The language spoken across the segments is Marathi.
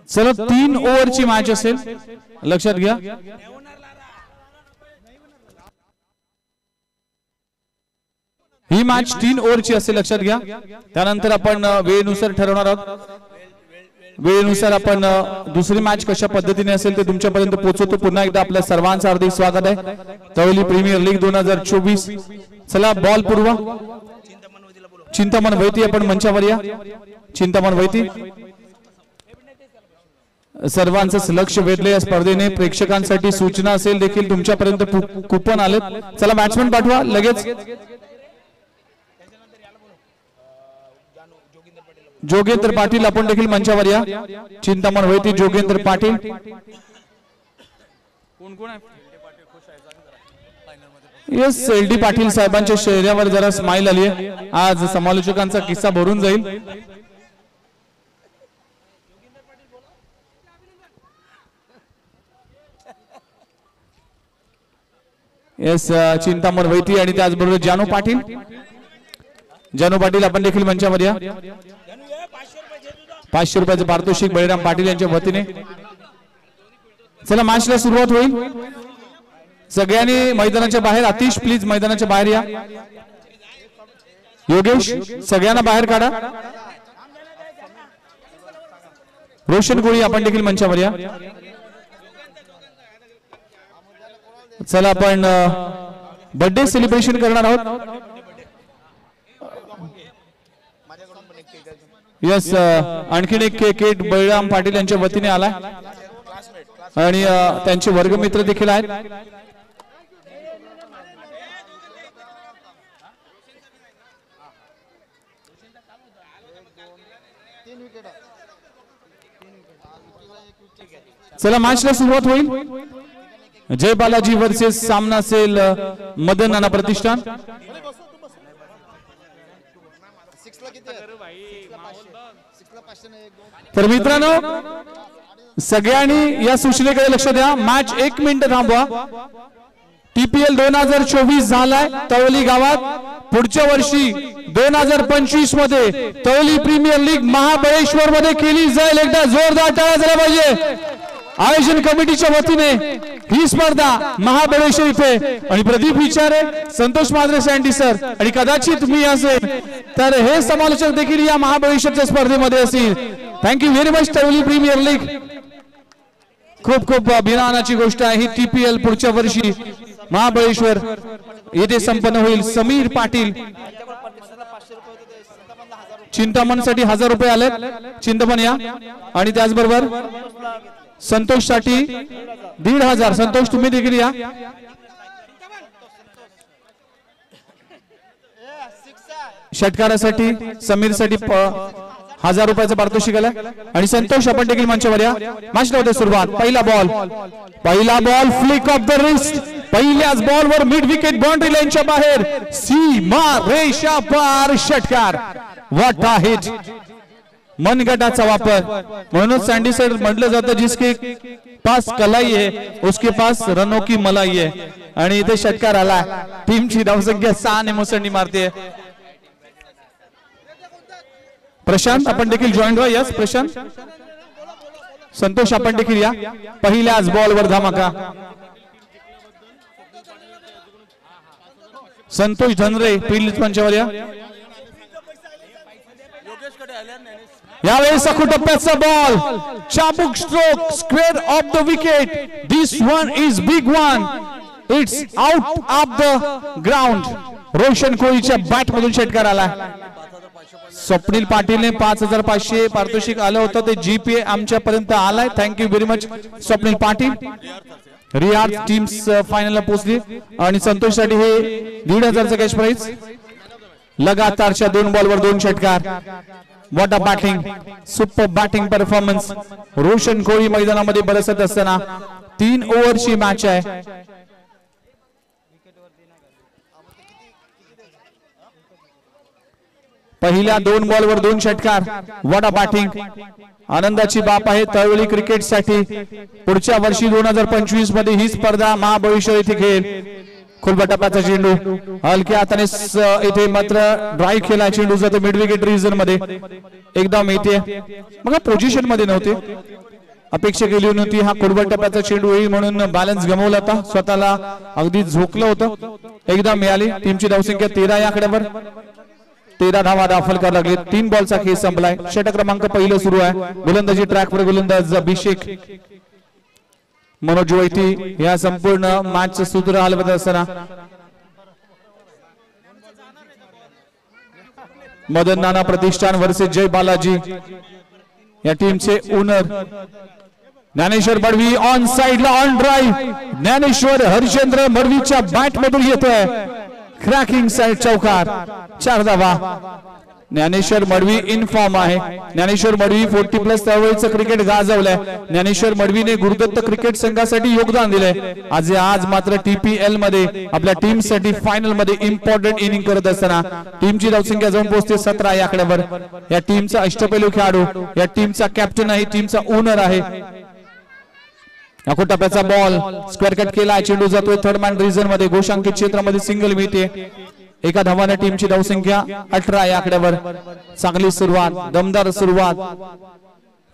चला 3 ओव्हरची मॅच असेल, लक्षात घ्या. ही मॅच 3 ओव्हरची असेल, लक्षात घ्या. त्यानंतर आपण वेळेनुसार ठरवणार आहोत. वेळेनुसार आपण दुसरी मॅच कशा पद्धतीने असेल ते तुमच्यापर्यंत पोहोचवतो. पुन्हा एकदा आपल्या सर्वांचं हार्दिक स्वागत आहे तवली प्रीमियर लीग 2024. चला बॉल पूर्व. चिंतामण वैती आपण मंचावर या. चिंतामण वैती सर्वांचं लक्ष वेधले या स्पर्धेने. प्रेक्षकांसाठी सूचना असेल देखील तुमच्यापर्यंत कुपन आले. चला बॅट्समन पाठवा लगेच. जोगेंद्र पाटील आपण देखील मंचावर या. चिंतामण वैती, जोगेंद्र पाटील. कोण कोण आहे? यस, एल डी पाटील साहेबांच्या चेहऱ्यावर जरा स्माइल आली आहे. आज समालोचकांचा किस्सा भरून जाईल. यस, चिंतामण वैती आणि त्याचबरोबर जानू पाटील. जानू पाटील आपण देखील मंचावर या. 500 रुपयाचे पारितोषिक बळीराम पाटील यांच्या वतीने. चला मॅचला सुरुवात होईल. सगळ्यांनी मैदानाच्या बाहेर. आतिश प्लीज मैदानाच्या बाहेर या. योगेश सगळ्यांना बाहेर काढा. रोशन कोळी आपण देखील मंचावर या. चला आपण बर्थडे सेलिब्रेशन करणार आहोत. यस, आणखीन एक केक बळीराम पाटील यांच्या वतीने आलाय आणि त्यांचे वर्गमित्र देखील आहेत. चला मॅचला सुरुवात होईल. जय बालाजी वर्सेस सामना असेल मदन नाना प्रतिष्ठान. तर मित्रांनो सगळ्यांनी या सूचनेकडे लक्ष द्या. मॅच 1 मिनिट थांबवा. TPL 2024 झालाय तवली गावात. पुढच्या वर्षी 2025 मध्ये तवली प्रीमियर लीग महाबळेश्वर मध्ये केली जाईल. एकदा जोरदार टाळ्या झाल्या पाहिजे. आयोजन कमिटीच्या वतीने ही स्पर्धा महाबळेश्वर इथे आणि प्रदीप विचारे, संतोष माद्रे सँडी सर आणि कदाचित मी असेल तर हे समालोचक देखील या महाबळेश्वरच्या स्पर्धेमध्ये असतील. Thank you very much Tavali premier league. खूप खूप अभिमानाची गोष्ट आहे. ही TPL पुढच्या वर्षी महाबळेश्वर येथे संपन्न होईल. समीर पाटील चिंतामण साठी 1000 रुपये आले. चिंतामण या. आणि त्याचबरोबर संतोष साठी 1500. संतोष तुम्ही देखील या. षटकारासाठी समीर साठी 1000 रुपयाचं पारितोषिक आलं. आणि संतोष आपण देखील मंचावर या. मॅच होते सुरुवात. पहिला ball flick of the wrist. पहिल्याच बॉलवर मिड विकेट बाउंड्री लाईनच्या बाहेर सीमा रेषा पार षटकार. What a hit. मनगटाचा वापर. म्हणून सँडी सर म्हटलं जातं जिसके पास कलाई है उसके पास रनों की मलाई है. आणि इथे षटकार आला. टीमची धावसंख्या 6 ने मुसंडी मारते. प्रशांत आपण देखील जॉईन व्हा. यस प्रशांत. संतोष आपण देखील या. पहिल्याच बॉलवर धमाका. संतोष धनरे पहिल्याच मंचावर या. यावेळेस टप्प्याचा बॉल. चाबुक stroke square off the wicket. This one is big one. It's out of the ground. Roshan कोळीच्या बॅट मधून षटकार आला. स्वप्नील पाटीलने 5500 पारितोषिक आलं होतं. ते GPA आमच्यापर्यंत आलाय. Thank you very much Swapnil Patil. रियाज टीम्स फायनलला पोहोचली. आणि संतोष साठी हे 1500चं कॅश प्राइज. लगातारच्या 2 बॉलवर 2 षटकार. What a batting. Super batting performance. Roshan Koli मैदानामध्ये बरसत असताना 3 ओव्हरची मॅच आहे. पहिल्या 2 बॉलवर 2 षटकार. What a batting. आनंदाची बाब आहे तळवली क्रिकेट साठी. पुढच्या वर्षी 2025 मध्ये ही स्पर्धा महाबळेश्वर येथे खेळेल. टप्प्याचा चेंडू हलक्या हाताने इथे मात्र ड्राईव्ह केला चेंडू जातो मिड विकेट रिजन मध्ये एकदम येते मग पोझिशन मध्ये नव्हते अपेक्षा केली नव्हती हा टप्प्याचा चेंडू येईल म्हणून बॅलन्स गमावला होता स्वतःला अगदी झोकलं होतं एकदा मिळाली टीमची धावसंख्या 13 या आकड्यावर 13 धावा दाखल करायला लागले 3 बॉलचा खेळ संपलाय षटक क्रमांक पहिलं सुरू आहे गोलंदाजी ट्रॅकवर गोलंदाज अभिषेक मनोज वैती या संपूर्ण मॅचचं सूत्र हलवत असताना मदन नाना प्रतिष्ठान वर्सेस जय बालाजी या टीमचे ओनर ज्ञानेश्वर मडवी ऑन साइडला ऑन ड्राइव्ह ज्ञानेश्वर हरिश्चंद्र मडवीच्या बॅट मधून येतोय क्रॅकिंग साइड चौकार 4 धावा ज्ञानेश्वर मडवी इन फॉर्म आहे ज्ञानेश्वर मडवी 40+ चळवळीचं क्रिकेट गाजवलंय ज्ञानेश्वर मडवीने गुरुदत्त क्रिकेट संघासाठी योगदान दिलंय आज मात्र TPL मध्ये आपल्या टीम साठी फायनल मध्ये इम्पॉर्टंट इनिंग करत असताना टीमची धावसंख्या जाऊन पोहोचते 17 या आकड्यावर या टीमचा अष्टपैलू खेळाडू या टीमचा कॅप्टन आहे टीमचा ओनर आहे टप्प्याचा बॉल स्क्वेअर कट केला चेंडू जातोय थर्ड मॅन रिजन मध्ये गोशांकित क्षेत्रामध्ये सिंगल मिळते एका धावाने टीमची धावसंख्या 18 या आकड्यावर चांगली सुरुवात दमदार सुरुवात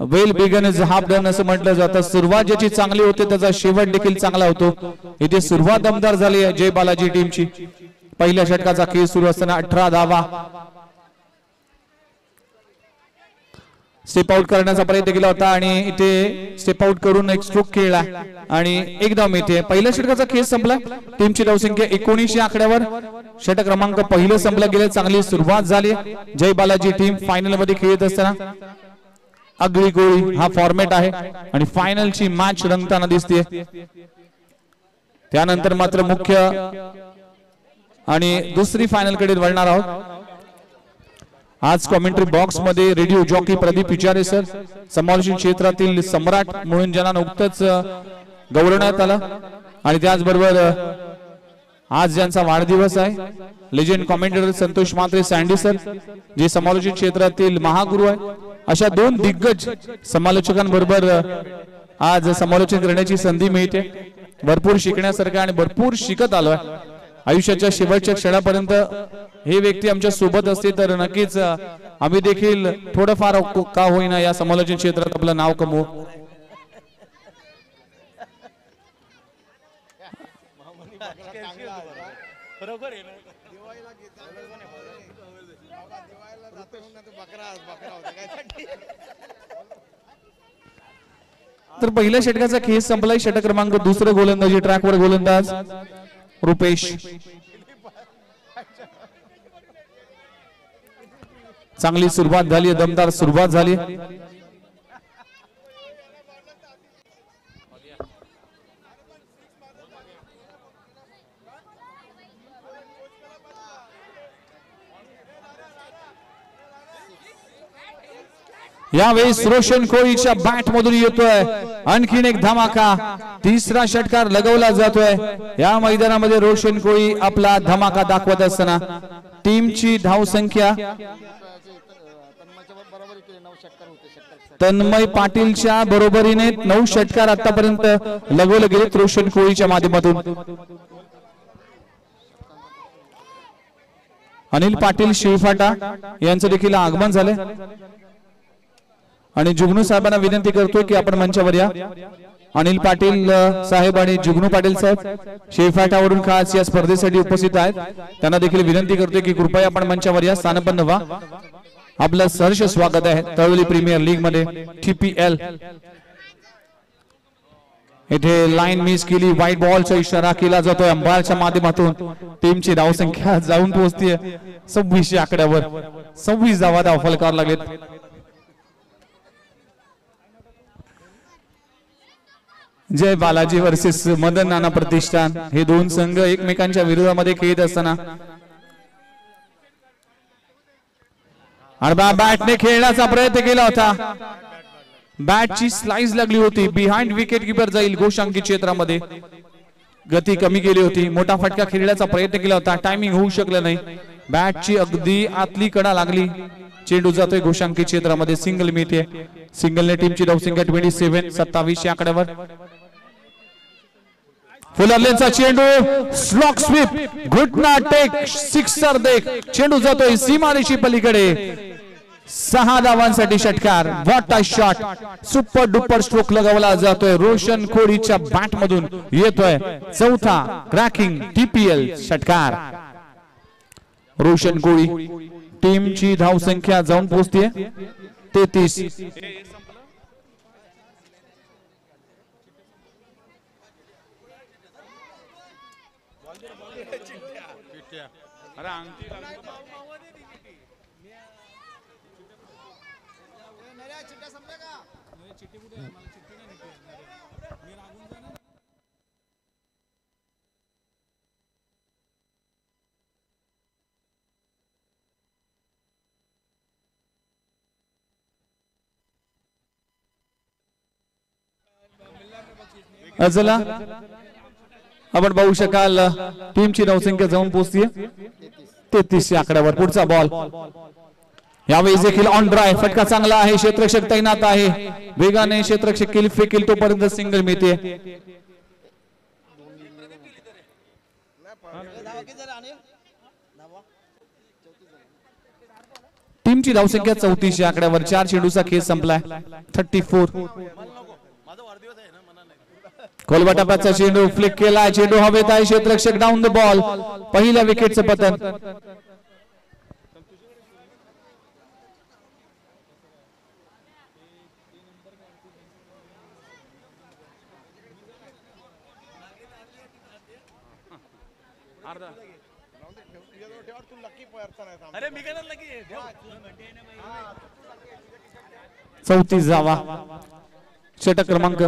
well begun is half done असं म्हटलं जातं सुरुवात ज्याची चांगली होते त्याचा शेवट देखील चांगला होतो इथे सुरुवात दमदार झाली आहे जय बालाजी टीमची पहिल्या षटकाचा खेळ सुरू असताना 18 धावा स्टेप आउट करण्याचा प्रयत्न केला होता आणि इथे स्टेप आउट करून एक स्ट्रोक खेळला आणि एकदम इथे पहिल्या षटकाचा खेळ संपला टीमची धावसंख्या 19 या आकड्यावर षटक क्रमांक पहिलं संपलं गेलं चांगली सुरुवात झाली जय बालाजी टीम फायनल मध्ये खेळत असताना आगळी गोळी हा फॉर्मॅट आहे आणि फायनलची मॅच रंगताना दिसते त्यानंतर मात्र मुख्य आणि दुसरी फायनल कडे वळणार आहोत आज कॉमेंट्री बॉक्स मध्ये रेडिओ जॉकी प्रदीप विचारे सर समालोचन क्षेत्रातील सम्राट म्हणून ज्यांना नुकतंच गौरवण्यात आलं आणि त्याचबरोबर आज ज्यांचा वाढदिवस आहे legend commentator Santosh Mhatre Sandy sir जे समालोचन क्षेत्रातील महागुरु आहे अशा 2 दिग्गज समालोचकांबरोबर आज समालोचन करण्याची संधी मिळते भरपूर शिकण्यासारखं आणि भरपूर शिकत आलोय आयुष्याच्या शेवटच्या क्षणापर्यंत हे व्यक्ती आमच्या सोबत असते तर नक्कीच आम्ही देखील थोडंफार का होईना या समालोचन क्षेत्रात आपलं नाव कमवू तर पहिल्या षटकाचा खेळ संपलाय षटक क्रमांक दुसरं गोलंदाजी ट्रॅकवर गोलंदाज रुपेश चांगली सुरुवात झाली दमदार सुरुवात झाली यावेळेस रोशन कोळीच्या बॅट मधून येतोय आणखीन एक धमाका तिसरा षटकार लगवला जातोय या मैदानामध्ये रोशन कोळी आपला धमाका दाखवत असताना टीमची धावसंख्या तन्मय पाटीलच्या बरोबरीने 9 षटकार आतापर्यंत लगवले गेले रोशन कोळीच्या माध्यमातून अनिल पाटील शिवफाटा यांचं देखील आगमन झाले आणि जुगनू साहेबांना विनंती करतोय की आपण मंचावर या अनिल पाटील साहेब आणि जुगनू पाटील साहेब शेफाटावरून खास या स्पर्धेसाठी उपस्थित आहेत त्यांना देखील विनंती करतोय की कृपया आपण मंचावर या स्थानपन्न व्हा आपलं सहर्ष स्वागत आहे तळवली प्रीमियर लीग मध्ये TPL इथे लाईन मिस केली व्हाईट बॉलचा इशारा केला जातोय अंपायरच्या माध्यमातून टीमची धावसंख्या जाऊन पोहोचते 26 आकड्यावर 26 धावा दाखल करायला लागलेत जय बालाजी वर्सेस मदन नाना प्रतिष्ठान हे 2 संघ एकमेकांच्या विरोधामध्ये खेळत असताना बॅटने खेळण्याचा प्रयत्न केला होता बॅटची स्लाइस लागली होती बिहाइंड विकेट कीपर जाईल गोशांकी क्षेत्रामध्ये गती कमी केली होती मोठा फटका खेळण्याचा प्रयत्न केला होता टायमिंग होऊ शकलं नाही बॅटची अगदी आतली कडा लागली चेंडू जातोय गोशांकी क्षेत्रामध्ये सिंगल मिळते सिंगलने टीमची धावसंख्या 27 27 या आकड्यावर फुलरलेनचा चेंडू स्लॉक स्वीप घुटना टेक सिक्सर देख चेंडू जातोय सीमारेषी पलीकडे 6 धावांसाठी षटकार what a shot super duper stroke लगावला जातोय रोशन कोळीच्या बॅट मधून येतोय चौथा क्रॅकिंग टीपीएल षटकार रोशन कोळी टीमची धाव संख्या जाऊन पोहोचते 33 चला आपण पाहू शकाल टीमची धावसंख्या जाऊन पोहोचते 33 या आकड्यावर पुढचा बॉल यावेळी देखील ऑन ड्राय फटका चांगला आहे क्षेत्ररक्षक तैनात आहे वेगाने क्षेत्ररक्षक केली फेकेल तोपर्यंत सिंगल मिळते टीमची धावसंख्या 34 या आकड्यावर 4 चेंडूचा खेळ संपलाय 34 कोलवाटापाचा चेंडू फ्लिक केला चेंडू हवेत आहे क्षेत्ररक्षक डाऊन द बॉल पहिल्या विकेटचं पतन चौतीस धावा षटक क्रमांक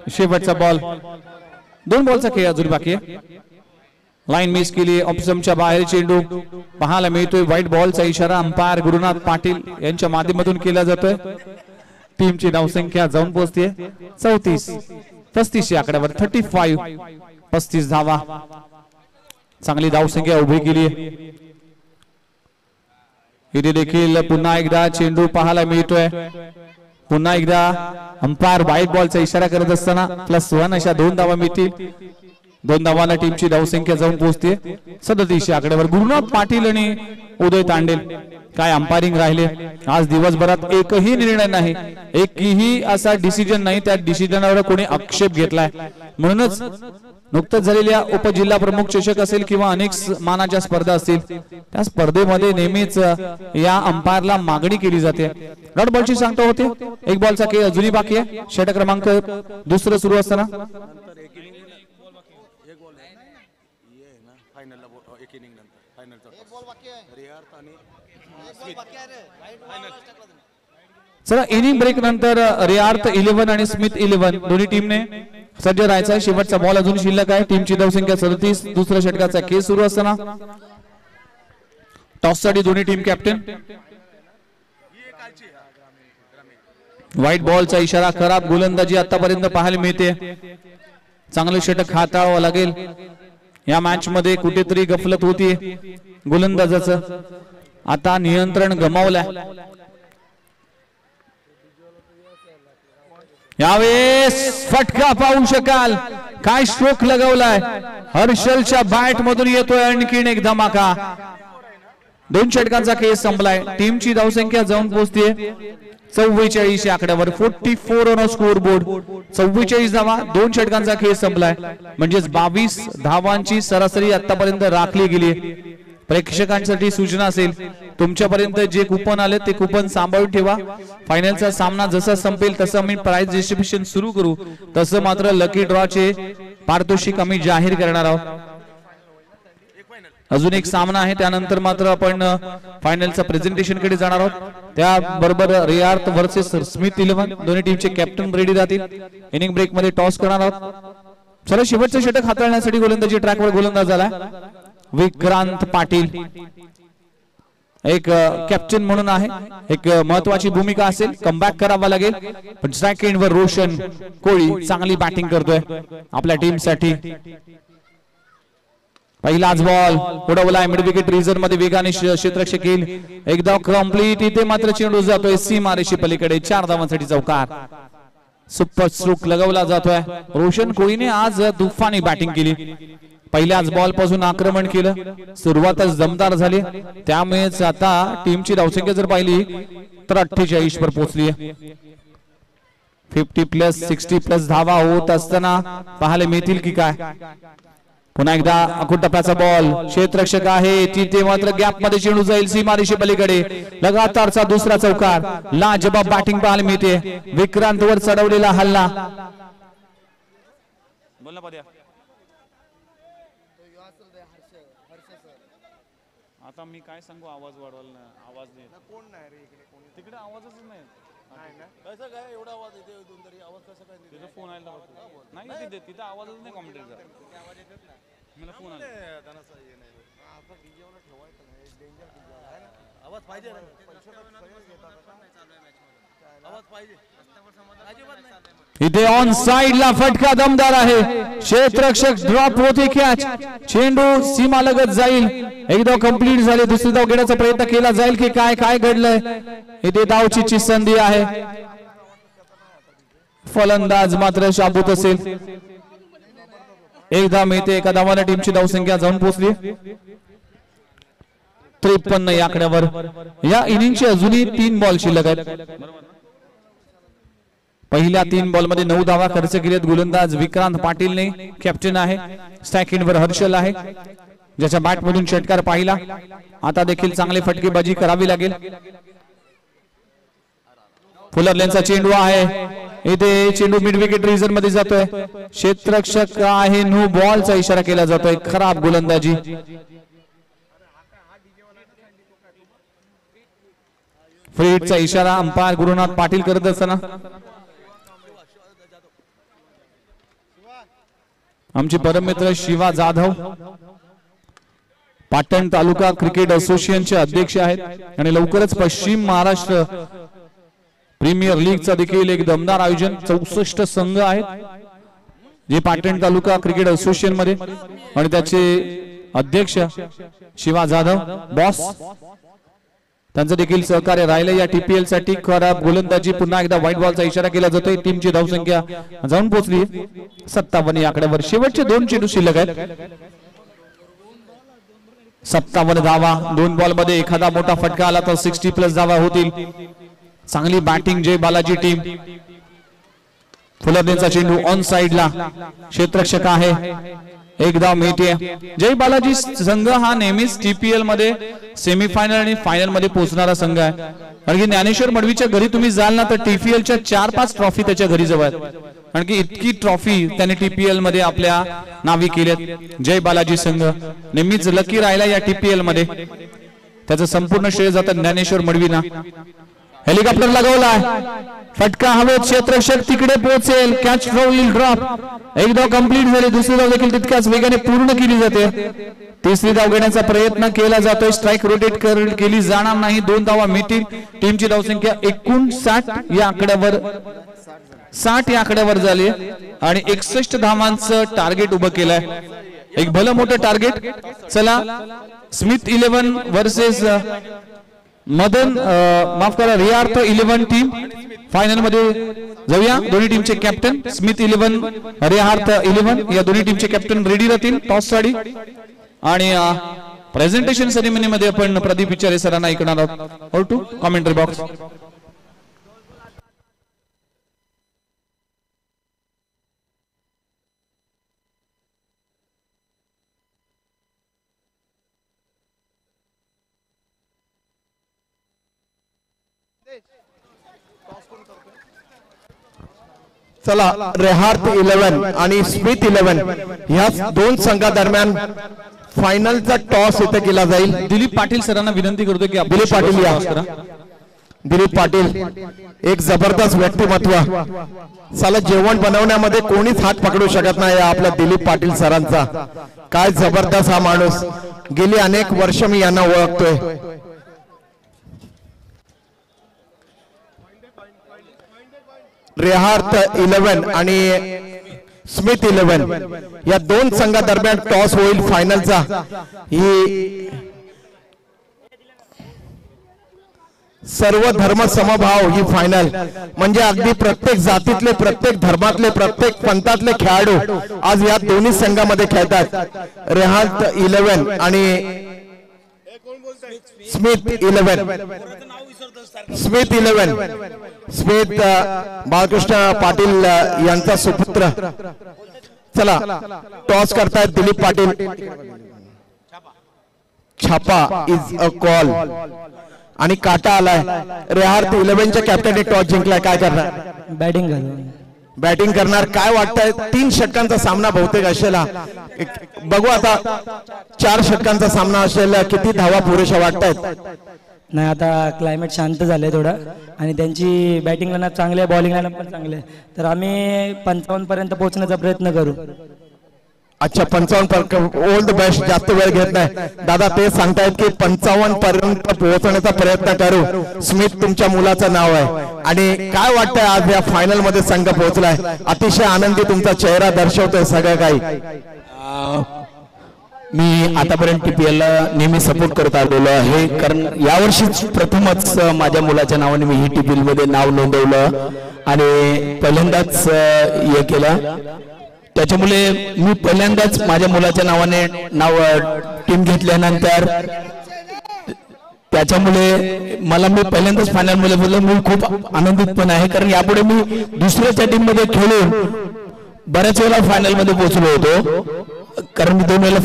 शेवटचा बॉल 2 बॉलचा खेळ अजून बाकी आहे लाईन मिस केली ऑप्शनच्या बाहेर चेंडू पाहायला मिळतोय व्हाईट बॉलचा इशारा अंपायर गुरुनाथ पाटील यांच्या माध्यमातून केला जातोय टीमची धावसंख्या जाऊन पोहोचते 34 35 या आकड्यावर 35 35 धावा चांगली धावसंख्या उभी केली इथे देखील पुन्हा एकदा चेंडू पाहायला मिळतोय पुन्हा एकदा अंपायर व्हाईट बॉलचा इशारा करत असताना +1 अशा 2 धावा मिळतील 2 धावांना टीमची धावसंख्या जाऊन पोहोचते 37 या आकड्यावर गुरुनाथ पाटील आणि उदय तांडेल काय अंपायरिंग राहिले आज दिवसभरात एकही निर्णय नाही एकही असा डिसिजन नाही त्या डिसिजनवर कोणी आक्षेप घेतलाय म्हणूनच नुकतच झालेल्या उपजिल्हा प्रमुख चषक असेल किंवा अनेक मानाच्या स्पर्धा असतील त्या स्पर्धेमध्ये नेहमीच या अंपायरला मागणी केली जाते डॉट बॉलची सांगतो होते 1 बॉलचा खेळ अजूनही बाकी आहे षटक क्रमांक 2 सुरू असताना चला इनिंग ब्रेक नंतर रियार्थ 11 आणि स्मिथ 11 दोन्ही टीमने सज्ज राहायचा शेवटचा बॉल अजून शिल्लक आहे टीमची धावसंख्या 37 दुसऱ्या षटकाचा खेळ सुरू असताना टॉस साठी दोन्ही टीम कॅप्टन व्हाईट बॉलचा इशारा खराब गोलंदाजी आतापर्यंत पाहायला मिळते चांगलं षटक हाताळावं लागेल या मॅच मध्ये कुठेतरी गफलत होती गोलंदाजाचं आता नियंत्रण गमावलंय यावेळेस फटका पाहू शकाल काय स्ट्रोक लगावलाय हर्षलच्या बॅट मधून येतोय आणखीन एक धमाका 2 षटकांचा खेळ संपलाय टीमची धावसंख्या जाऊन पोहोचते 44 या आकड्यावर 44 ऑन स्कोर बोर्ड 44 धावा 2 षटकांचा खेळ संपलाय म्हणजेच 22 धावांची सरासरी आतापर्यंत राखली गेली प्रेक्षकांसाठी सूचना असेल तुमच्यापर्यंत जे कुपन आले ते कुपन सांभाळून ठेवा फायनलचा सामना जसा संपेल तसं आम्ही प्राइस डिस्ट्रीब्युशन सुरू करू तसं मात्र लकी ड्रॉ चे पारितोषिक आम्ही जाहीर करणार आहोत अजून एक सामना आहे त्यानंतर मात्र आपण फायनलचा प्रेझेंटेशन कडे जाणार आहोत त्याबरोबर रियार्थ वर्सेस स्मिथ 11 दोन्ही टीमचे कॅप्टन रेडी राहतील इनिंग ब्रेक मध्ये टॉस करणार आहोत चला शेवटचं षटक हाताळण्यासाठी गोलंदाजी ट्रॅकवर गोलंदाज झाला विक्रांत पाटील एक कॅप्टन म्हणून आहे एक महत्त्वाची भूमिका असेल कमबॅक करावा लागेल पण स्ट्राइक एंडवर रोशन कोळी चांगली बॅटिंग करतोय आपल्या टीम साठी पहिलाच बॉल उडवलाय मिड विकेट रिझर्व मध्ये वेगाने क्षेत्ररक्षक येईल एकदा कंप्लीट इथे मात्र चेंडू जातोय सीमारेषे पलीकडे 4 धावांसाठी चौकार सुपर स्ट्रोक लगावला जातोय रोशन कोळीने आज तुफानी बॅटिंग केली पहिल्याच बॉल पासून आक्रमण केलं सुरुवातच दमदार झाली त्यामुळेच आता टीमची धावसंख्या जर पाहिली तर 48 वर पोहोचली आहे 50+ 60+ धावा होत असताना पाहायला मिळतील की काय पुन्हा एकदा अखूट टप्प्याचा बॉल क्षेत्ररक्षक आहे तिथे मात्र गॅप मध्ये चेंडू जाईल सीमारेषे पलीकडे लगातारचा दुसरा चौकार लाजबाब बॅटिंग पाहायला मिळते विक्रांत वर चढवलेला हल्ला आता मी काय सांगू आवाज वाढवायला आवाज नाही कोण नाही रे तिकडे आवाजच नाही कसं काय एवढा आवाज येते तरी आवाज कसं काय तिचा फोन आला नाही तिथं आवाजच नाही कॉमेंट्रीचा आवाज येतच नाही मला फोन आला त्यांना आता डीजेवर ठेवायचं नाही डेंजर आवाज पाहिजे आवाज पाहिजे इथे ऑन साइड ला फटका दमदार आहे क्षेत्ररक्षक ड्रॉप होते कॅच चेंडू सीमा लगत जाईल एकदा कंप्लीट झाले दुसरी धाव घेण्याचा प्रयत्न केला जाईल की काय काय घडलंय इथे धावची संधी आहे फलंदाज मात्र शाबूत असेल एकदा मिळते एका धावाने टीमची धावसंख्या जाऊन पोहोचली 53 या आकड्यावर या इनिंगची अजूनही 3 बॉल शिल्लक आहेत पहिल्या 3 बॉल मध्ये 9 धावा खर्च केलेत गोलंदाज विक्रांत पाटीलने कॅप्टन आहे स्ट्राइक वर हर्षल आहे ज्याच्या बॅट मधून षटकार पाहिला आता देखील चांगली फटकेबाजी करावी लागेल फुलरलेनचा चेंडू आहे इथे चेंडू मिड विकेट रिझन मध्ये जातोय क्षेत्ररक्षक आहे नो बॉलचा इशारा केला जातोय खराब गोलंदाजी फ्री हिटचा इशारा अंपायर गुरुनाथ पाटील करत असताना आमचे परम मित्र शिवा जाधव पाटण तालुका क्रिकेट असोसिएशनचे अध्यक्ष आहेत आणि लवकरच पश्चिम महाराष्ट्र प्रीमियर लीगचा देखील एक दमदार आयोजन 64 संघ आहेत जे पाटण तालुका क्रिकेट असोसिएशन मध्ये आणि त्याचे अध्यक्ष शिवा जाधव बॉस त्यांचं देखील सहकार्य राहिलं या टीपीएल साठी खराब गोलंदाजी पुन्हा एकदा व्हाईट बॉलचा इशारा केला जातोय टीमची धावसंख्या जाऊन पोहोचली 57 या आकड्यावर शेवटचे 2 चेंडू शिल्लक आहेत 57 धावा 2 बॉल मध्ये एखादा मोठा फटका आला तर 60+ धावा होतील चांगली बॅटिंग जय बालाजी टीम फुलरनेचा चेंडू ऑन साइड ला क्षेत्ररक्षक आहे एकदा मिळते जय बालाजी संघ हा नेहमीच टीपीएल मध्ये सेमीफायनल आणि फायनल मध्ये पोहोचणारा संघ आहे कारण की ज्ञानेश्वर मडवीच्या घरी तुम्ही जाल ना तर टीपीएलच्या 4-5 ट्रॉफी त्याच्या घरी जवळ आहेत कारण की इतकी ट्रॉफी त्याने टीपीएल मध्ये आपल्या नावी केल्यात जय बालाजी संघ नेहमीच लकी राहिला या टीपीएल मध्ये त्याचं संपूर्ण श्रेय जातं ज्ञानेश्वर मडवीना हेलिकॉप्टर लगवलाय फटका हवेत क्षेत्ररक्षक तिकडे पोहोचेल कॅच होईल ड्रॉप एक धाव कंप्लीट झाली दुसरी धाव देखील तितक्याच वेगाने पूर्ण केली जाते तिसरी धाव घेण्याचा प्रयत्न केला जातोय स्ट्राइक रोटेट केली जाणार नाही 2 धावा मिळतील टीमची धावसंख्या 59 या आकड्यावर 60 या आकड्यावर झाली आणि 61 धावांचं टार्गेट उभं केलंय एक भलं मोठं टार्गेट चला स्मिथ 11 वर्सेस मदन माफ करा रियार्थ 11 टीम फायनल मध्ये जाऊया दोन्ही टीमचे कॅप्टन स्मिथ 11 रियार्थ 11 या दोन्ही टीमचे कॅप्टन रेडी राहतील टॉस साठी आणि प्रेझेंटेशन सेरेमनी मध्ये आपण प्रदीप विचारे सरांना ऐकणार आहोत और टू कमेंटरी बॉक्स चला रेहार्थ 11 आणि स्मिथ 11 ह्या 2 संघादरम्यान फायनलचा टॉस इथे केला जाईल दिलीप पाटील सरांना विनंती करतो की दिलीप पाटील या दिलीप पाटील एक जबरदस्त व्यक्तिमत्व चला जेवण बनवण्यामध्ये कोणीच हात पकडू शकत नाही आपल्या दिलीप पाटील सरांचा काय जबरदस्त हा माणूस गेली अनेक वर्ष मी यांना ओळखतोय रेहार्थ 11 आणि स्मिथ 11 या दोन संघादरम्यान टॉस होईल फायनलचा। ही सर्व धर्म समभाव ही फायनल म्हणजे अगदी प्रत्येक जातीतले, प्रत्येक धर्मातले, प्रत्येक पंथातले खेळाडू आज या दोन्ही संघामध्ये खेळतात। रेहात 11 आणि स्मिथ 11 स्मिथ बाळकृष्ण पाटील यांचा सुपुत्र। चला टॉस करतायत दिलीप पाटील। छापा इज अ कॉल आणि काटा आलाय। रेहात 11च्या कॅप्टनने टॉस जिंकलाय, काय करणार? बॅटिंग करणार। काय वाटतंय 3 षटकांचा सामना बहुतेक असेल, बघू आता 4 षटकांचा सामना असेल, किती धावा पुरेशा वाटतायत? नाही आता क्लायमेट शांत झालंय थोडं आणि त्यांची बॅटिंग लाईनअप चांगली आहे, बॉलिंग लाईनअप पण चांगली आहे, तर आम्ही 55 पर्यंत पोहोचण्याचा प्रयत्न करू। अच्छा 55 ऑल द बेस्ट, जास्त वेळ घेत नाही दादा। ते सांगतायत की 55 पर्यंत पोहोचण्याचा प्रयत्न करू। स्मिथ तुमच्या मुलाचं नाव आहे आणि काय वाटतंय आज या फायनल मध्ये संघ पोहोचलाय? अतिशय आनंदी तुमचा चेहरा दर्शवतोय सगळं काही। मी आतापर्यंत TPL ला नेहमी सपोर्ट करत आलेलो आहे, कारण यावर्षीच प्रथमच माझ्या मुलाच्या नावाने मी ही TPL मध्ये नाव नोंदवलं आणि पहिल्यांदाच हे केलं, त्याच्यामुळे मी पहिल्यांदाच माझ्या मुलाच्या नावाने टीम घेतल्यानंतर त्याच्यामुळे मी पहिल्यांदाच फायनल मध्ये बोललो, मी खूप आनंदित पण आहे, कारण यापुढे मी दुसऱ्याच्या टीम मध्ये खेळून बऱ्याच वेळा फायनल मध्ये पोहोचलो होतो, कारण मी 2 वेळेला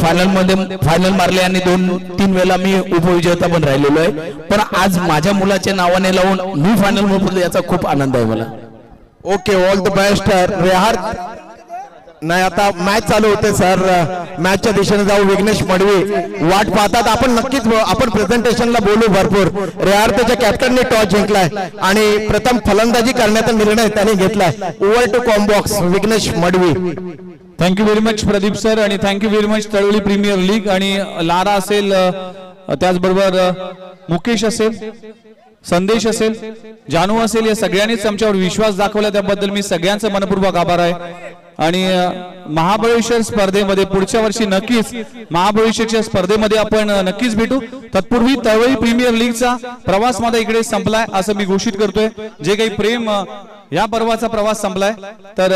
फायनल मारले आणि 2-3 वेळेला मी उपविजेता पण राहिलेलो आहे, पण आज माझ्या मुलाच्या नावाने लावून मी फायनल मध्ये पोहोचलो याचा खूप आनंद आहे मला। ओके ऑल द बेस्ट रेहात। नाही आता मॅच चालू होते सर, मॅचच्या दिशेने जाऊ। विघ्नेश मडवी वाट पाहतात, आपण नक्कीच आपण प्रेझेंटेशनला बोलू भरपूर। रेहातच्या कॅप्टनने टॉस जिंकलाय आणि प्रथम फलंदाजी करण्याचा निर्णय त्याने घेतलाय। Over to combox Vighnesh Madavi. Thank you very much Pradeep sir आणि thank you very much Taloli premier league आणि लारा असेल, त्याचबरोबर मुकेश असेल, संदेश असेल, जानू असेल, या सगळ्यांनीच आमच्यावर विश्वास दाखवला, त्याबद्दल मी सगळ्यांचा मनपूर्वक आभार आहे। आणि महाबळेश्वर स्पर्धेमध्ये पुढच्या वर्षी नक्कीच महाबळेश्वरच्या स्पर्धेमध्ये आपण नक्कीच भेटू। तत्पूर्वी तळोली प्रीमियर लीगचा प्रवास माझा इकडे संपलाय असं मी घोषित करतोय। जे काही प्रेम या पर्वाचा प्रवास संपलाय, तर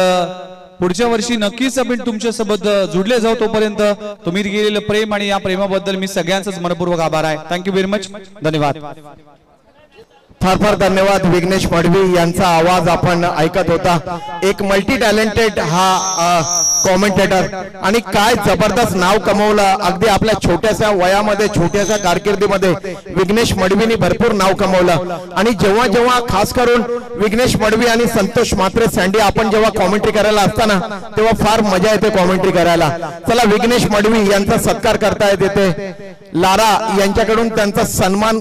पुढच्या वर्षी नक्कीच आपण तुमच्या सोबत जुडले जाऊ। तोपर्यंत तुम्ही गेलेलं प्रेम आणि या प्रेमाबद्दल मी सगळ्यांचाच मनपूर्वक आभार आहे। थँक्यू व्हेरी मच, धन्यवाद। फार फार धन्यवाद विघ्नेश मडवी यांचा आवाज आपण ऐकत होता। एक मल्टी टॅलेंटेड हा कॉमेंटेटर आणि काय जबरदस्त नाव कमवलं अगदी आपल्या छोट्याशा वयामध्ये, छोट्याशा कारकिर्दीमध्ये विघ्नेश मडवींनी भरपूर नाव कमवलं। आणि जेव्हा जेव्हा खास करून विघ्नेश मडवी आणि संतोष म्हात्रे सँडी आपण जेव्हा कॉमेंट्री करायला असताना तेव्हा फार मजा येते कॉमेंट्री करायला। चला विघ्नेश मडवी यांचा सत्कार करतायत येते लारा यांच्याकडून, त्यांचा सन्मान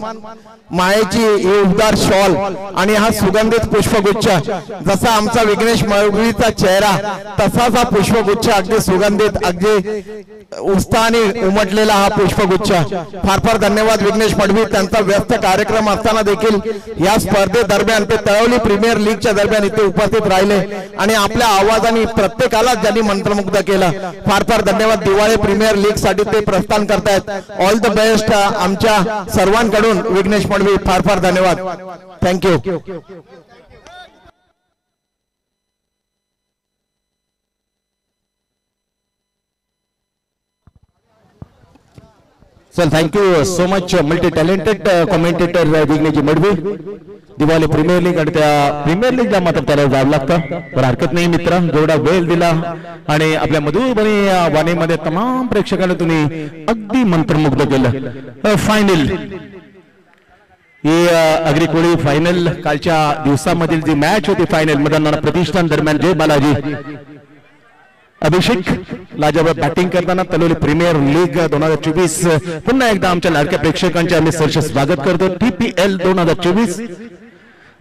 मायेची उबदार शॉल आणि हा सुगंधित पुष्पगुच्छ। जसा आमचा विघ्नेश मडवीचा चेहरा तसाच हा पुष्पगुच्छ, अगदी सुगंधित, अगदी उत्साहाने उमटलेला हा पुष्पगुच्छ। फार फार धन्यवाद विघ्नेश मडवी। त्यांचा व्यस्त कार्यक्रम असताना देखील या स्पर्धेदरम्यान ते तळोली प्रीमियर लीगच्या दरम्यान इथे उपस्थित राहिले आणि आपल्या आवाजाने प्रत्येकाला ज्यांनी मंत्रमुग्ध केलं। फार फार धन्यवाद। दिवाळी प्रीमियर लीग साठी ते प्रस्थान करतायत। ऑल द बेस्ट आमच्या सर्वांकडून विघ्नेश मडवी, फार फार धन्यवाद, thank you. Sir thank you so much multi talented commentator Vighnesh Madvi. Diwali premier league आणि त्या प्रीमियर लीगला मात्र त्याला जावं लागतं, पण हरकत नाही मित्र, जेवढा वेळ दिला आणि आपल्या मधुरवाणी वाणीमध्ये तमाम प्रेक्षकांना तुम्ही अगदी मंत्रमुग्ध केलं। फायनल ही अग्रिकोळी फायनल, कालच्या दिवसामधील जी मॅच होती फायनल मदन प्रतिष्ठान दरम्यान, जय बालाजी अभिषेक लाजवाब बॅटिंग करताना तळोली प्रीमियर लीग 2024 पुन्हा एकदा आमच्या लाडक्या प्रेक्षकांचे आम्ही सहर्ष स्वागत करतो। TPL 2024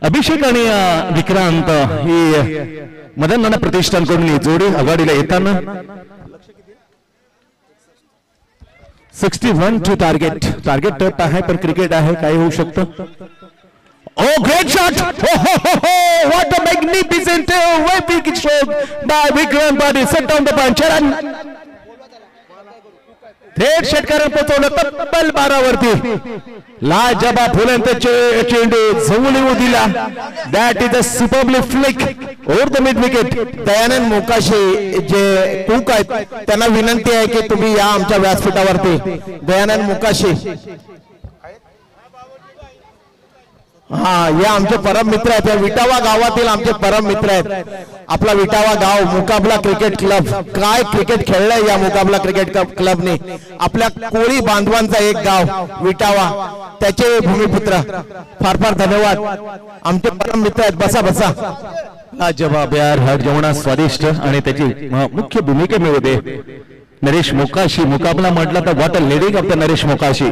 अभिषेक आणि विक्रांत ही मदन नाना प्रतिष्ठान कडून ही जोडी आघाडीला येताना 61 टू टार्गेट टफ आहे, पण क्रिकेट आहे, काही होऊ शकतं। Oh, great shot! Oh, what a magnificent way big stroke by Vikrant Patil. Set down the punch. थेट षटकारात पोहोचवलं तब्बल 12 वरती. लाजवाब फुलंत चेंडू जवळ दिला. That is a superbly flick over the mid wicket. Dayanand Mokashi जे कुक आहेत त्यांना विनंती आहे की तुम्ही या आमच्या व्यासपीठावरती. दयानंद मोकाशी हा या आमचे परम मित्र आहेत. या विटावा गावातील आमचे परम मित्र आहेत. आपला विटावा गाव मुकाबला क्रिकेट क्लब काय क्रिकेट खेळलंय या मुकाबला क्रिकेट क्लबने. आपल्या कोळी बांधवांचा एक गाव विटावा त्याचे भूमिपुत्र. फार फार धन्यवाद आमचे परम मित्र आहेत. बसा बसा. लाजवाब यार. हर जेवणा स्वादिष्ट आणि त्याची मुख्य भूमिका मी होते नरेश मोकाशी. मुकाबला म्हटला तर what a leading of the Naresh Mokashi.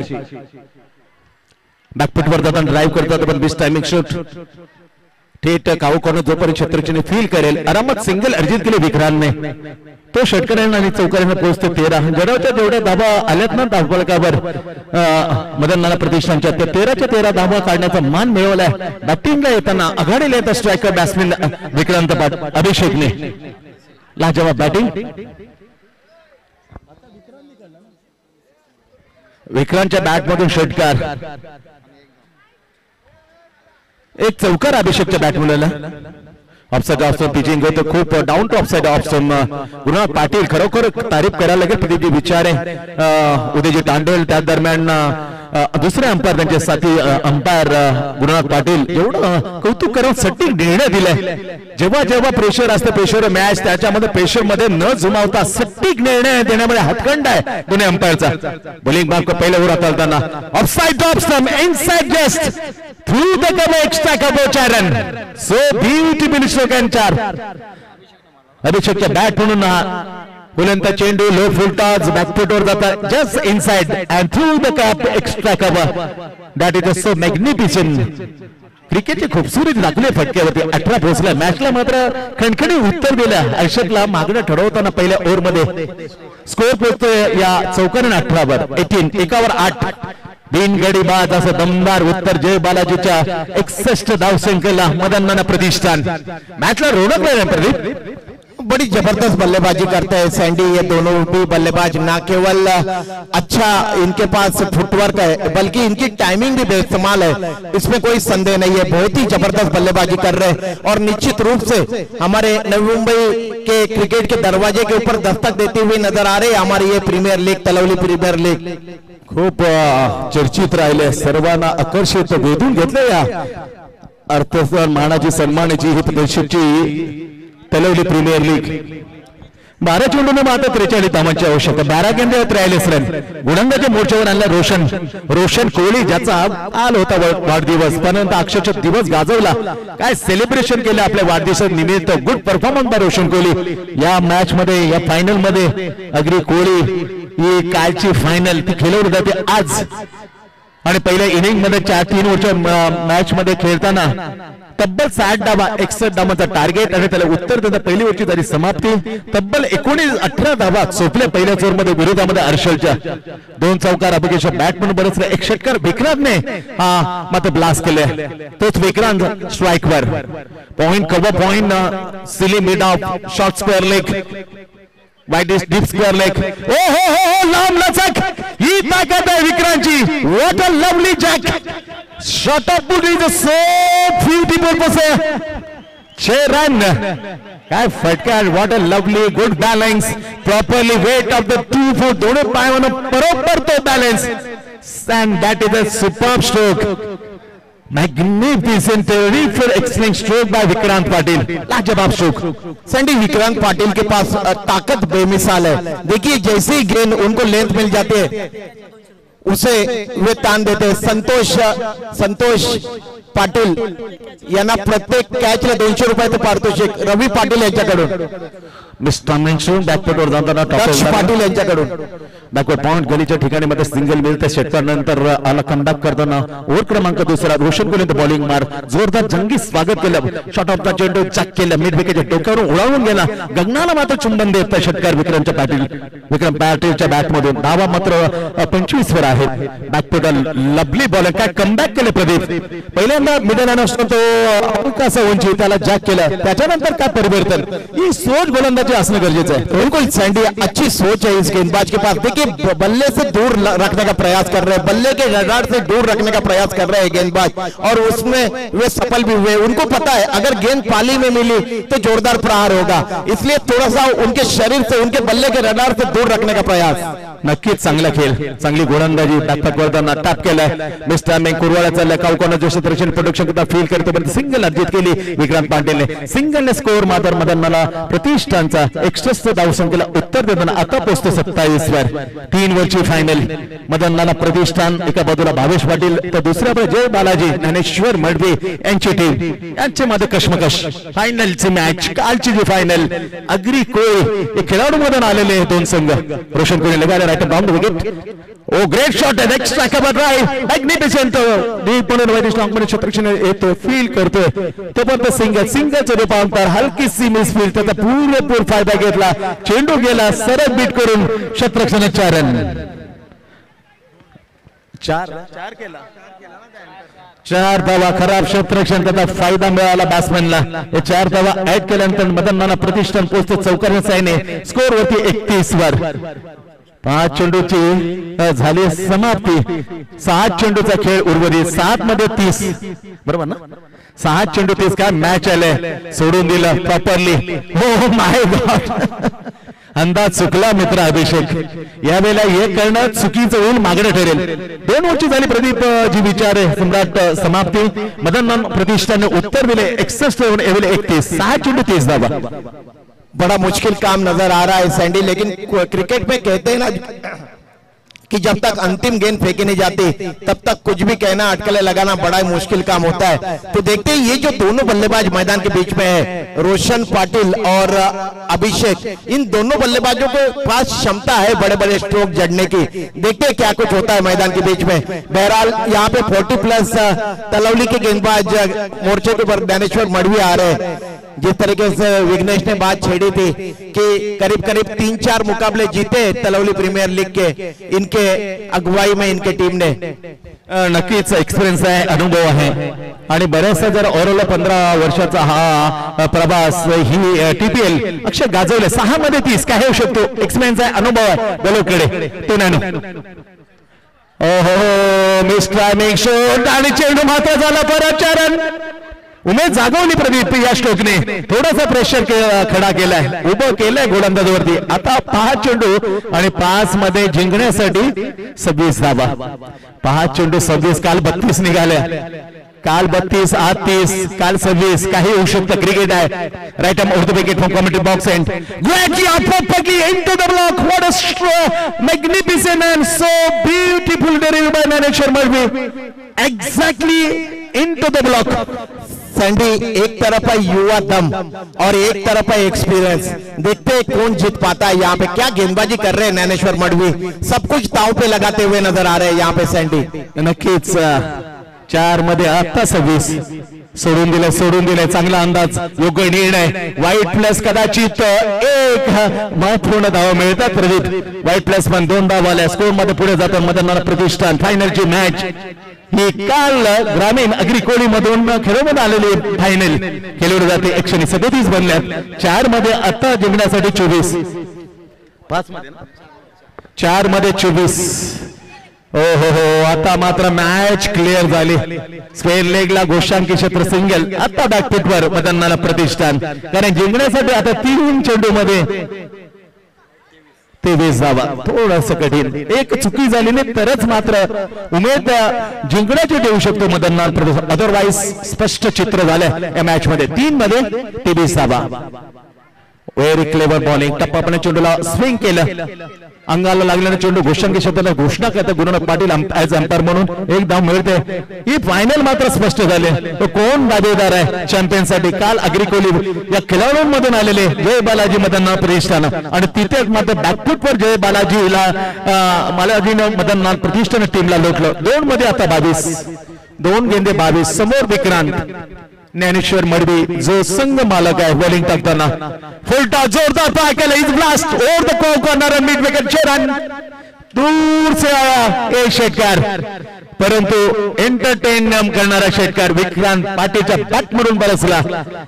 Back foot वर जाताना ड्राईव्ह करतात पण दिस टायमिंग शॉट थेट काऊ कॉर्नर जोपर्यंत शत्रुचीने फील करेल आरामात सिंगल अर्जित केले विक्रांतने. तो षटकारांना आणि चौकारांना पोहोचते 13. जडवच्या जेवढ्या धाबा आल्यात ना धावफलकावर मदन नाना प्रतिष्ठानच्या त्या 13च्या 13 धाबा काढण्याचा मान मिळवलाय. बॅटिंगला येताना आघाडीला येतात स्ट्रायकर बॅट्समॅन विक्रांत अभिषेकने. लाजवाब बॅटिंग. विक्रांतच्या बॅट मधून षटकार. एक चौकार अभिषेकच्या बॅट मुलाला. ऑफसाइड ऑप्शन पिचिंग होतं खूप down to offside option. Gurunath Patil खरोखर तारीफ करायला लागेल. प्रदीपजी विचारे उदयजी तांडेल त्या दरम्यान दुसरे अंपायर त्यांचे साथी अंपायर गुरुनाथ पाटील एवढं कौतुक करून सटीक निर्णय दिलाय. जेव्हा जेव्हा प्रेशर असतं प्रेशर मॅच त्याच्यामध्ये प्रेशर मध्ये न जुमावता सटीक निर्णय देण्यामध्ये हातखंड आहे दोन्ही अंपायरचा. बॉलिंग मार्क पहिल्या ओव्हर चालताना offside option inside just through the cover extra cover चारन. So beautiful stroke and 4. अभिषेकच्या बॅट म्हणून फुलंत चेंडू लो फुल टॉस बॅकफुटवर जातात just inside and through the gap extra cover. That is so magnificent. क्रिकेटचे खूपसुरेत लागले फटके होते. 18 पोहोचला. मॅचला मात्र खणखणी उत्तर दिलं. अर्षदला मागणं ठरवताना पहिल्या ओव्हरमध्ये स्कोअर पोहोचतोय या चौकाराने 18 वर 18 एकावर 8. बिनगडी बाद असं दमदार उत्तर जय बालाजीच्या 61 धावसंख्येला मदन नाना प्रतिष्ठान. मॅचला रोनक नाही प्रदीप. बड़ी जबरदस्त बल्लेबाजी करते हैं सैंडी. ये दोनों भी बल्लेबाज ना केवल अच्छा इनके पास फुटवर्क है बल्कि इनकी टाइमिंग भी बेइस्तेमाल है. इसमें कोई संदेह नहीं है. बहुत ही जबरदस्त बल्लेबाजी कर रहे हैं और निश्चित रूप से हमारे नवी मुंबई के क्रिकेट के दरवाजे के ऊपर दस्तक देते हुए नजर आ रहे हैं हमारी ये premier league Talawali premier league. खूप चर्चित राहिले. सर्वांना आकर्षित वेधून घेतले या अर्थसर मानाची सन्मानाची ही प्रदर्शनची तलवली प्रीमियर लीग. 12 चेंडूने मात्र 43 धावांची आवश्यकता. 12 गेंद्यावर 43 रन. गुणांगाच्या मोर्चावर आणला रोशन कोहली ज्याचा आल होता वाढदिवस पण अक्षरशः दिवस गाजवला. काय सेलिब्रेशन केलं आपल्या वाढदिवसानिमित्त. Good performance by Roshan Kohli या मॅच मध्ये या फायनल मध्ये. अग्री कोहली ही कालची फायनल ती खेळवली जाते आज आणि पहिल्या इनिंग मध्ये 3 ओव्हरच्या मॅच मध्ये खेळताना तब्बल 60 धावा 61 धावांचा टार्गेट आणि त्याला उत्तर देता पहिली ओव्हरची झाली समाप्ती. तब्बल 18 धावा सोपल्या पहिल्या ओव्हरमध्ये विरोधामध्ये अर्षलच्या. 2 चौकार अभिषेकच्या बॅट म्हणून बरंच एक षटकार विक्रांतने मात्र ब्लास्ट केले. तोच विक्रांत स्ट्राईकवर. Point cover point silly mid off short square leg wide deep square leg. ओ हो लांब लचक ही ताकद आहे विक्रांतची. What a lovely jack. Shot off boot is so beautiful पसे 6 रन. काय फटका. What a lovely good balance properly weight off the 2 foot. दोन्ही पायावर बरोबर तो balance and that is a superb stroke. Magnificent excellent stroke by Vikrant Patil. लाजवाब स्ट्रोक. सैंडी विक्रांत पाटिल के पास ताकत बेमिसाल है. देखिए जैसे ही गेंद उनको लेंथ मिल जाती है उसे वे तान देते हैं. संतोष पाटील यांना प्रत्येक कॅचला 200 रुपयाचं पारितोषिक रवी पाटील यांच्याकडून. मिस्टर बॅकवर्डवर जाताना दक्ष पाटील यांच्याकडून. बॅकवर्ड पॉइंट गलीच्या ठिकाणी मध्ये सिंगल मिळते. षटकानंतर आला कमबॅक करताना ओव्हर क्रमांक 2 रोशन कोहली बॉलिंग मार. जोरदार जंगी स्वागत केलं. शॉट ऑफ द चेंडू चक केलं. मिड विकेटच्या टोकावरून उडावून गेला. गगनाला मात्र चुंबन देत षटकार विक्रम पाटीलच्या बॅट मधून. धावा मात्र 25 वर आहेत. Backward lovely bowling. काय कमबॅक केले प्रदीप. पहिल्यांदा मैदानानं असतो तो कसा उंची त्याला जॅक केलं त्याच्यानंतर काय परिवर्तन ही सोच गोलंदाजी असणं गरजेचं है। बिल्कुल सैंडी अच्छी सोच है इस गेंदबाज के पास। देखिए बल्ले से दूर रखने का प्रयास कर रहे हैं, बल्ले के रडार से दूर रखने का प्रयास कर रहे हैं गेंदबाज और उसमें वे सफल भी हुए। उनको पता है अगर गेंद पाली में मिली तो जोरदार प्रहार होगा, इसलिए थोड़ा सा उनके शरीर से उनके बल्ले के रडार से दूर रखने का प्रयास। नक्कीच चांगला खेळ चांगली गोलंदाजी बॅकपॅक वरदाना टॅप केलाय मिस्टर मेंग कुरवाड्याचा लकावकोना जोशी दर्शन प्रोडक्शन करता फील करते पण सिंगल अर्जित केली विक्रांत पाटीलने सिंगलने स्कोर मात्र मदनला प्रतिष्ठानचा 61 धावसंख्येला उत्तर देताना आता पोहोचतो 27 वर 3 वरची फायनल मदनला प्रतिष्ठान एका बाजूला भावेश पाटील तर दुसऱ्या बाजूला जय बालाजी ज्ञानेश्वर मडवी यांची टीम यांच्या मध्ये कश्मकश फायनलची मॅच कालची जी फायनल अग्री कोळी हे खेळाडू मधून आलेले दोन संघ रोशन कोळी लगाले राइट बाउंड विकेट ओ ग्रेट शॉट है next striker drive magnificent deep म्हणून वैदिश मध्ये क्षेत्ररक्षण येतो फील करतोय ते पण सिंगलचे रूपांतर हलकीशी मिसफील्ड त्याचा पुरेपूर फायदा घेतला चेंडू गेला सरळ बीट करून क्षेत्ररक्षणाचा रन चार धावा खराब क्षेत्ररक्षण त्याचा फायदा मिळाला बॅट्समॅनला हे 4 धावा ऍड केल्यानंतर मदन नाना प्रतिष्ठान पोहोचते चौकारण सायने स्कोर वरती 31 वर 5 चेंडूची झाली समाप्ती 7 चेंडूचा खेळ उर्वरित 7 मध्ये 30 बरोबर ना 6 चेंडू 30 काय मॅच आले सोडून दिलं प्रॉपरली हो माय गॉड अंदाज चुकला मित्र अभिषेक यावेळेला हे करणं चुकीचं होऊन मागणं ठरेल 2 ओव्हरची झाली प्रदीप जी विचार सम्राट समाप्ती मदन प्रतिष्ठानने उत्तर दिले 61 रन एवढे 31 6 चेंडू 30 धावा बड़ा मुश्किल काम नजर आ रहा है सैंडी, लेकिन क्रिकेट में कहते हैं ना कि जब तक अंतिम गेंद फेंकी नहीं जाती तब तक कुछ भी कहना अटकलें लगाना बड़ा मुश्किल काम होता है। तो देखते हैं ये जो दोनों बल्लेबाज मैदान के बीच में है रोशन पाटिल और अभिषेक, इन दोनों बल्लेबाजों के पास क्षमता है बड़े बड़े स्ट्रोक जड़ने की। देखते हैं क्या कुछ होता है मैदान के बीच में। बहरहाल यहाँ पे 40+ तलौली के गेंदबाज मोर्चे के ऊपर ज्ञानेश्वर मडवी आ रहे हैं। जिस तरीके से विघ्नेश ने बात छेड़ी थी कि करीब करीब 3-4 मुकाबले जीते तलौली प्रीमियर लीग के इनके अगुवाई में इनके टीम ने नक्कीच एक्सपिरियन्स आहे अनुभव आहे आणि बरेचसा जर ओव्हरऑल 15 वर्षाचा हा प्रवास ही टीपीएल अक्षय गाजवले 6 मध्ये 30 काय होऊ शकतो एक्सपिरियन्स आहे अनुभव आहे बलोकडे तो नाही ओहो मिस टायमिंग शॉट आणि चेंडू मात्र झाला परत चरण उमेद जागवली प्रदीप या स्ट्रोकने थोडासा प्रेशर खडा केलाय उभं केलंय गोलंदाजावरती आता 5 चेंडू आणि 5 मध्ये जिंकण्यासाठी 26 धावा 5 चेंडू 26 काल 32 निघाल्या काल 32 आज 30 काल 26 काही होऊ शकतं क्रिकेट आहे right arm over the wicket from commentary box end gradually properly into the block what a stroke magnificent and so beautiful delivery by Dnyaneshwar Madavi exactly into the block. Sandy एक तरफ है युवा दम और एक तरफ है एक्सपीरियंस, देखते हैं कौन जीत पाता है। यहाँ पे क्या गेंदबाजी कर रहे हैं ज्ञानेश्वर मडवी, सब कुछ दांव पे लगाते हुए नजर आ रहे हैं यहाँ पे सैंडी। नक्कीच 4 मध्ये आता 26 सोडून दिले चांगला अंदाज योग्य निर्णय वाईट प्लस कदाचित एक महत्वपूर्ण धावा मिळतात प्रदीप वाईट प्लस पण 2 धावा आल्या स्कोर मध्ये पुढे जातात मदन प्रतिष्ठान। फायनलची मॅच ही काल ग्रामीण अग्री कोळी मधून खेळवण्यात आलेली फायनल खेळवली जाते 137 बनल्यात 4 मध्ये आता जिंकण्यासाठी 24 5 मध्ये 4 मध्ये 24 ओहो हो आता मात्र मॅच क्लिअर झाली स्क्वेअर लेगला गोशांकी क्षेत्र सिंगल आता बॅकफुट वर मदन प्रतिष्ठान कारण जिंकण्यासाठी आता 3 चेंडू मध्ये 23 धावा थोडंसं कठीण एक चुकी झाली नाही तरच मात्र उमेद जिंकण्याची ठेवू शकतो मदन अदरवाइज स्पष्ट चित्र झालं या मॅच मध्ये 3 मध्ये 23 धावा व्हेरी क्लेवर बॉलिंग टप्पापणे चेंडूला स्विंग केलं अंगाला लागल्याने चेंडू घोषणकी शब्दाला घोषणा करते गुरुनाथ पाटील ऍज अंपायर म्हणून एक धाव मिळते। ही फायनल मात्र स्पष्ट झाले तो कोण दावेदार आहे चॅम्पियन साठी काल अग्री कोहली या खेळाडूंमधून आलेले जय बालाजी मदन प्रतिष्ठान आणि तिथेच मात्र बॅकफुट वर जय बालाजीला मदन प्रतिष्ठान टीमला लोटलं 2 मध्ये आता 22 2 गेंदे 22 समोर विक्रांत ज्ञानेश्वर मडवी जो संघ मालक आहे बॉलिंग टाकताना फुलटा जोरदार पाय केला is blast over the corner mid wicket run दूर से आया एक षटकार परंतु एंटरटेन करणारा षटकार विक्रांत पाटीलच्या बॅट मधून बरसला.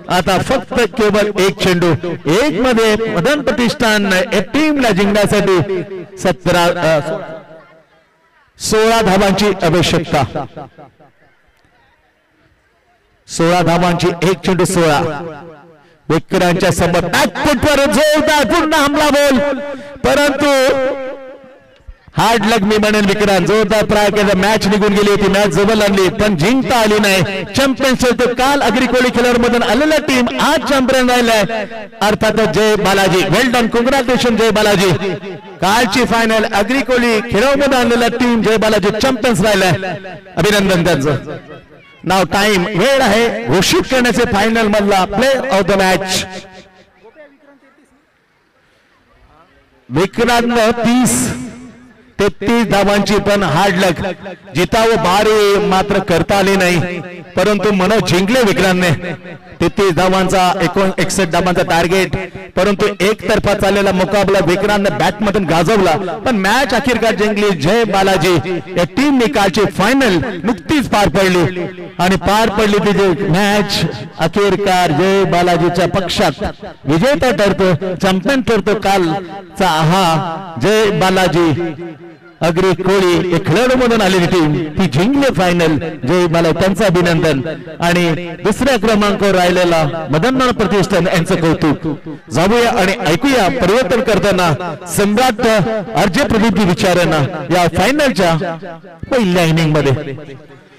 आता फक्त केवळ एक चेंडू, एक मध्ये मदन प्रतिष्ठान टीमला जिंकण्यासाठी 16 धावांची आवश्यकता. 16 धावांची, एक चेंडू 16. विक्रांतच्या समोर बॅकफुटवर जोरदार पुन्हा हमला बोल, परंतु हार्ड लक मी म्हणेन. विक्रांत जोरदार ट्राय केला, मॅच निघून गेली होती, मॅच जवळ आणली पण जिंकता आली नाही. चॅम्पियनशिप काल अग्रिकोली खेळाडूमधून आलेला टीम आज चॅम्पियन राहिलाय, अर्थातच जय बालाजी. वेल डन, कॉंग्रॅच्युलेशन जय बालाजी. कालची फायनल अग्रिकोली खेळाडूमध्ये आणलेला टीम जय बालाजी चॅम्पियन्स राहिलाय, अभिनंदन त्यांचं. नाव टाइम वेळ आहे घोषित करण्याचे फायनल मधला player of the match. Vikrant 33 धावांची, पण हार्ड लक जितावं भारी मात्र करता आले नाही, परंतु मनोज जिंकले विक्रांतने. 33 धावांचा 61 धावांचा टार्गेट, परंतु एकतर्फा चाललेला मुकाबला विक्रांतने बॅटमधून गाजवला, पण मॅच अखेरकार जिंकली जय बालाजी. या टीम निकालची फायनल नुकतीच पार पडली आणि पार पडली ती मॅच अखेरकार जय बालाजीच्या पक्षात विजेता ठरतो, चॅम्पियन ठरतो. कालचा हा जय बालाजी अग्रिकोली खेळाडूमधून आलेली टीम ती जिंकली फायनल, जय बाला त्यांचं अभिनंदन. आणि दुसऱ्या क्रमांकावर राहिलेला मदन प्रतिष्ठान यांचं कौतुक. जाऊया आणि ऐकूया परिवर्तन करताना सम्राट अर्जय प्रदीप विचारांना या फायनलच्या पहिल्या इनिंग मध्ये.